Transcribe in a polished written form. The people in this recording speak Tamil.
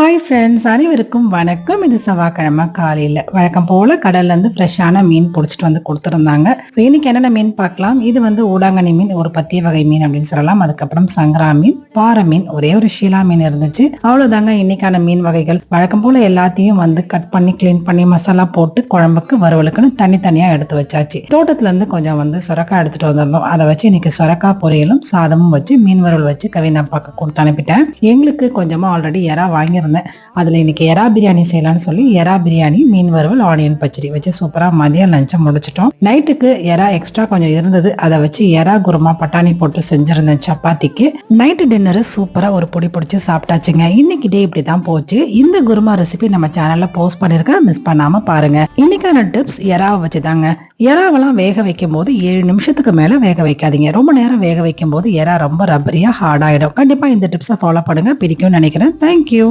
ஹாய் ஃப்ரெண்ட்ஸ், அனைவருக்கும் வணக்கம். இது செவ்வாய்க்கிழமை காலையில் வழக்கம் போல கடல்ல இருந்து ஃப்ரெஷ்ஷான மீன் பிடிச்சிட்டு வந்து கொடுத்துருந்தாங்க. ஸோ இன்னைக்கு என்னென்ன மீன் பார்க்கலாம். இது வந்து ஊடாங்கனி மீன், ஒரு பத்திய வகை மீன் அப்படின்னு சொல்லலாம். அதுக்கப்புறம் சங்கரா மீன், பாறை மீன், ஒரே ஒரு ஷீலா மீன் இருந்துச்சு. அவ்வளவுதாங்க இன்னைக்கான மீன் வகைகள். வழக்கம் போல எல்லாத்தையும் வந்து கட் பண்ணி கிளீன் பண்ணி மசாலா போட்டு குழம்புக்கு வறுவலுக்குன்னு தனித்தனியா எடுத்து வச்சாச்சு. தோட்டத்துல இருந்து கொஞ்சம் வந்து சொரக்காய் எடுத்துட்டு வந்திருந்தோம். அதை வச்சு இன்னைக்கு சொரக்காய் பொரியலும் சாதமும் வச்சு மீன் வறுவல் வச்சு கவின் அப்பாக்கு கொடுத்து அனுப்பிட்டேன். எங்களுக்கு கொஞ்சமா ஆல்ரெடி எறா வாங்கியிருந்தேன். அதுல இன்னைக்கு எறா பிரியாணி செய்யலாம்னு சொல்லி எறா பிரியாணி, மீன் வறுவல், ஆனியன் பச்சடி வச்சு சூப்பரா மதியம் லஞ்சை முடிச்சிட்டோம். நைட்டுக்கு எறா எக்ஸ்ட்ரா கொஞ்சம் இருந்தது. அதை வச்சு எறா குருமா பட்டாணி போட்டு செஞ்சிருந்தேன் சப்பாத்திக்கு. நைட்டு டின்னரு சூப்பரா ஒரு பொடி பிடிச்சி சாப்பிட்டாச்சுங்க. இன்னைக்கு டே இப்படிதான் போச்சு. இந்த குருமா ரெசிபி நம்ம சேனல்ல போஸ்ட் பண்ணிருக்கேன், மிஸ் பண்ணாம பாருங்க. இன்னைக்கான டிப்ஸ் எறாவை வச்சுதாங்க. எறாவெல்லாம் வேக வைக்கும் போது 7 நிமிஷத்துக்கு மேல வேக வைக்காதீங்க. ரொம்ப நேரம் வேக வைக்கும் போது எறா ரொம்ப ரப்பரியா ஹார்ட் ஆயிடும். கண்டிப்பா இந்த டிப்ஸை ஃபாலோ பண்ணுங்க, பிடிக்கும்னு நினைக்கிறேன். தேங்க்யூ.